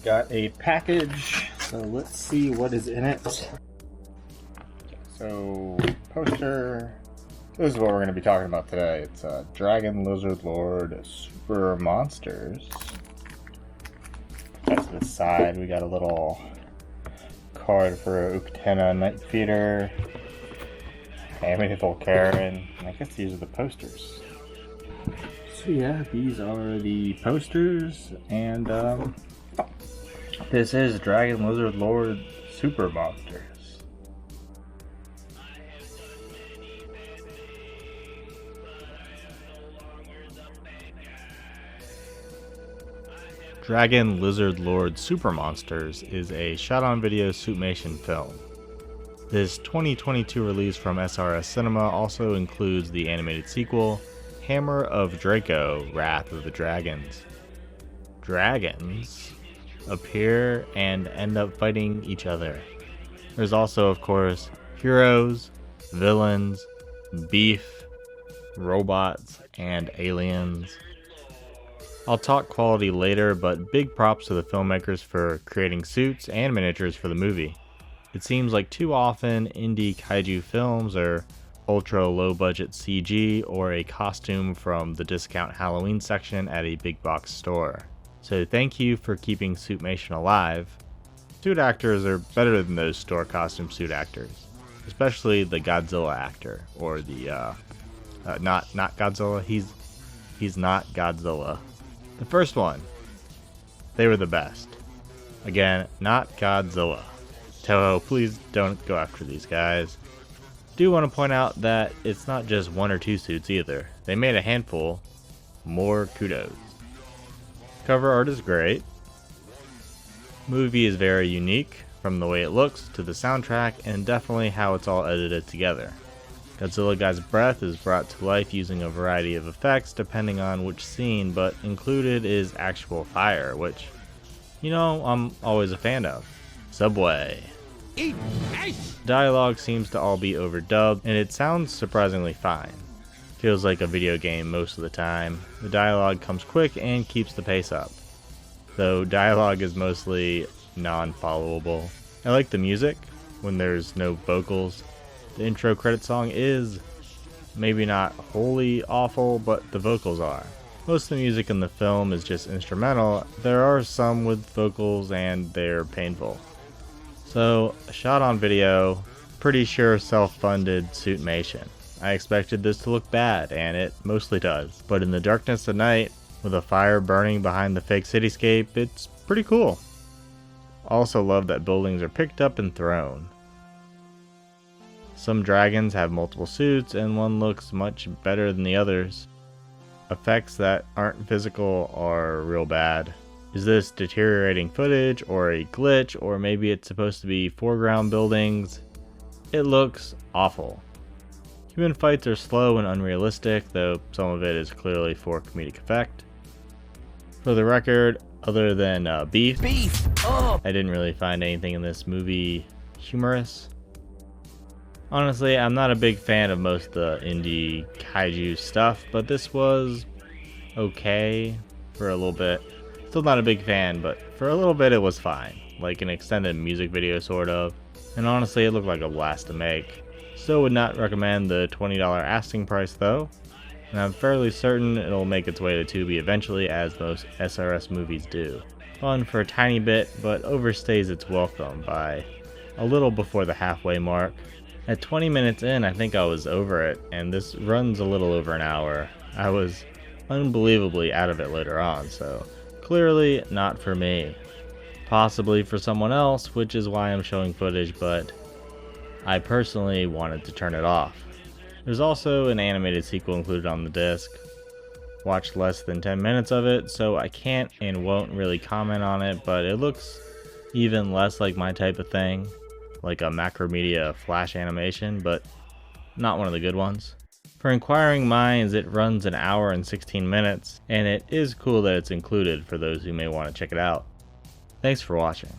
got a package, so let's see what is in it. So, poster. This is what we're going to be talking about today. It's Dragon Lizard Lord Super Monsters. That's to the side. We got a little card for Uktena Night Feeder, Amityville Karen. I guess these are the posters. So yeah, these are the posters, and this is Dragon Lizard Lord Super Monsters. Dragon Lizard Lord Super Monsters is a shot-on-video Suitmation film. This 2022 release from SRS Cinema also includes the animated sequel, Hammer of Draco, Wrath of the Dragons. Dragons appear and end up fighting each other. There's also, of course, heroes, villains, beef, robots, and aliens. I'll talk quality later, but big props to the filmmakers for creating suits and miniatures for the movie. It seems like too often indie kaiju films are ultra low budget CG or a costume from the discount Halloween section at a big box store. So thank you for keeping Suitmation alive. Suit actors are better than those store costume suit actors, especially the Godzilla actor, or the not Godzilla. He's not Godzilla. The first one, they were the best. Again, not Godzilla. Toho, please don't go after these guys. Do want to point out that it's not just one or two suits either. They made a handful. More kudos. Cover art is great. Movie is very unique, from the way it looks to the soundtrack, and definitely how it's all edited together. Godzilla Guy's breath is brought to life using a variety of effects depending on which scene, but included is actual fire, which, you know, I'm always a fan of. Subway. Dialogue seems to all be overdubbed, and it sounds surprisingly fine. Feels like a video game most of the time. The dialogue comes quick and keeps the pace up, though dialogue is mostly non-followable. I like the music when there's no vocals. The intro credit song is maybe not wholly awful, but the vocals are. Most of the music in the film is just instrumental. There are some with vocals and they're painful. So, shot on video, pretty sure self-funded Suitmation. I expected this to look bad, and it mostly does. But in the darkness of night, with a fire burning behind the fake cityscape, it's pretty cool. Also love that buildings are picked up and thrown. Some dragons have multiple suits, and one looks much better than the others. Effects that aren't physical are real bad. Is this deteriorating footage, or a glitch, or maybe it's supposed to be foreground buildings? It looks awful. Human fights are slow and unrealistic, though some of it is clearly for comedic effect. For the record, other than beef, I didn't really find anything in this movie humorous. Honestly, I'm not a big fan of most of the indie kaiju stuff, but this was okay for a little bit. Still not a big fan, but for a little bit it was fine. Like an extended music video sort of. And honestly, it looked like a blast to make. Still would not recommend the $20 asking price though. And I'm fairly certain it'll make its way to Tubi eventually, as most SRS movies do. Fun for a tiny bit, but overstays its welcome by a little before the halfway mark. At 20 minutes in, I think I was over it, and this runs a little over an hour. I was unbelievably out of it later on, so clearly not for me. Possibly for someone else, which is why I'm showing footage, but I personally wanted to turn it off. There's also an animated sequel included on the disc. Watched less than 10 minutes of it, so I can't and won't really comment on it, but it looks even less like my type of thing. Like a Macromedia Flash animation, but not one of the good ones. For inquiring minds, it runs an hour and 16 minutes, and it is cool that it's included for those who may want to check it out. Thanks for watching.